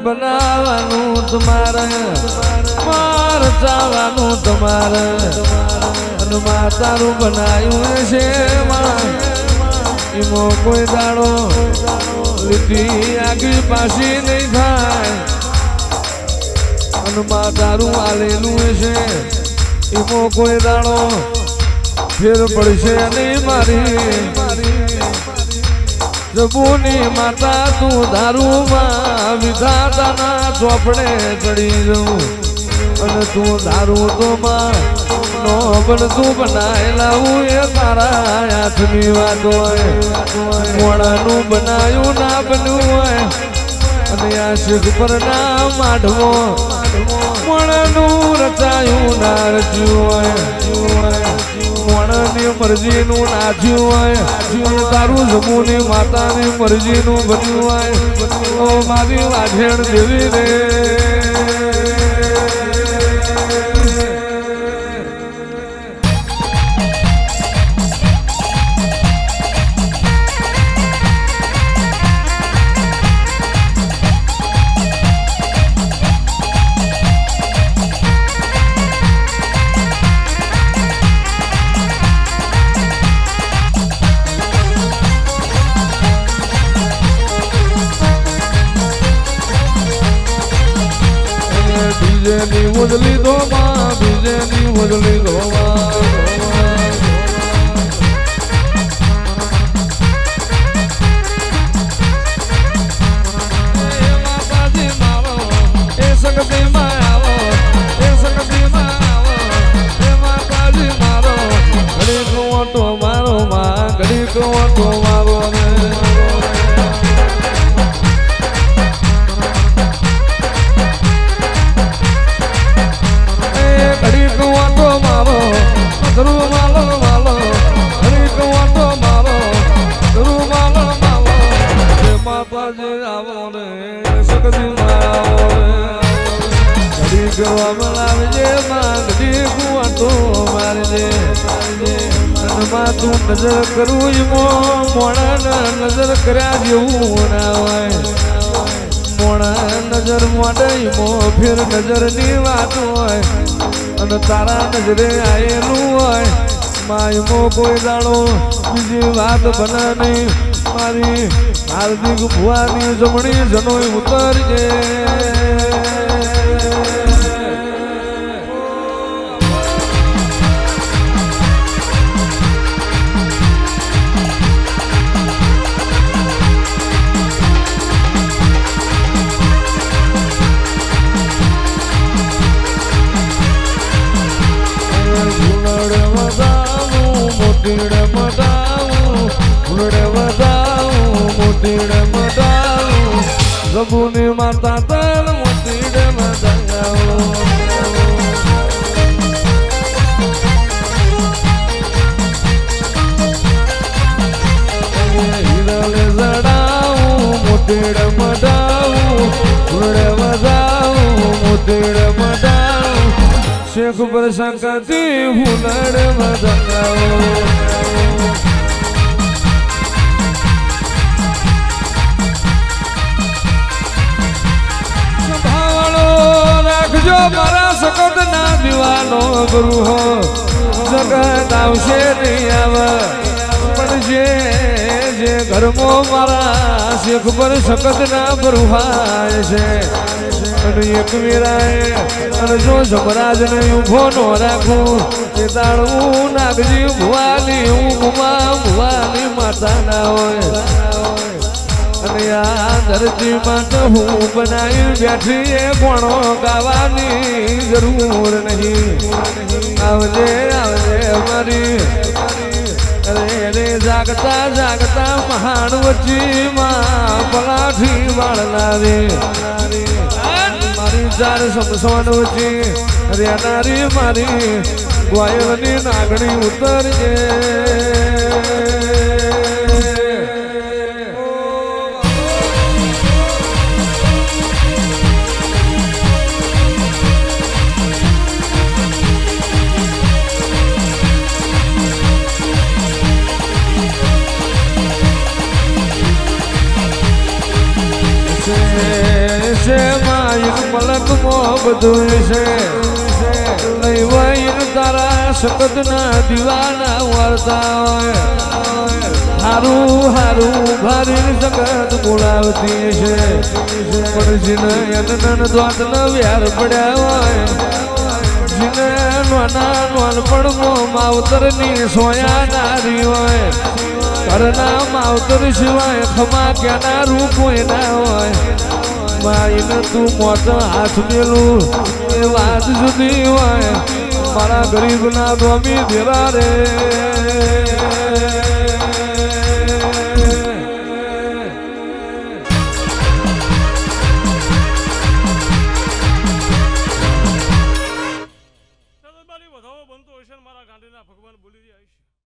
બનાવવાનું તમારે માર જવાનું તમારે અને માતારું બનાવ્યું છે એમાં કોઈ દાડો લીધી આગી પાછી નહીં થાય અને માતારું આલેલું છે એમાં કોઈ દાડો ફેર પડશે નહીં મારી જબુની માતા તું દારૂમાં વિધાતાના ચોપડે ચડી જવું અને તું દારૂ તો માં નો બન તું બનાયેલા હું એ તારા હાથની વાત હોય મોડાનું બનાયું ના બન્યું હોય અને આ શીખ પર ના માઢવો મોડાનું રચાયું ના રચ્યું હોય મોણાની મરજીનું નાચ્યું હોય તારું જમુની માતાની મરજીનું બન્યું હોય મારી વાઢેણ દેવી રે બીજેની ઉજલી ધોમાં બીજેની ઉજલી ધોમાં માતાજી મારો એ સંગતીમાં આવો એ સંગતીમાં આવો એ માતાજી મારો ઘડીક ઓટો મારો માં ઘડીક ઓટો મારો ને તું નજર કરું મોણા નજર કર્યા જેવું ના હોય મોણા નજર મોડે ફેર નજરની વાત હોય અને તારા નજરે આવેલું હોય માયમો કોઈ દાડો બીજી વાત બને નહીં મારી હાર્દિક ભુવાની જમણી જનોય ઉતરજે જબુની માતા તલ મોતીડે મજાવો હીરલે જડાવું મોતીડે મજાવું ઉડે મજાવું મોતીડે મજાવું શેખ પર સંકતિ ભૂલડે મજાવો જો મારા સકત ના દીવાનો ગુરુ હો જગત આવશે નહીં આવે પણ જે ઘરમાં મારા શેખ પર સકત ના ભરવાય છે અને એક વીરાએ અને જો જમરાજ ને ઊભો નો રાખું એ તાળું નાગજી ભુવાની હું ભુવાની માતા ના હોય અને આ ધરતી માટે હું બનાવી બેઠી એ કોણો ગાવાની જરૂર નહીં આવજે આવજે મારી અરે જાગતા જાગતા મહાન વચ્ચીમાં પલાઠી વાળનારી મારી ચાર સમસવન વચ્ચી રેનારી મારી ગ્વાયરની નાગણી ઉતરજે બધું છે નહીં હોય તારા સખતના દીવાના વાર્તા હોય હારું હારું ભારી સખત બોલાવતી છે પણ જીને એને દ્વાતન વ્યાર પડ્યા હોય જીને નાના નાનપણમાં માવતરની સોયા નારી હોય ઘરના માવતર સિવાય ખમા ક્યાંના કોઈ ના હોય માઈને તું મોત હાથ મેલું એ વાત જુદી હોય મારા ગરીબના ગમી દેરા રે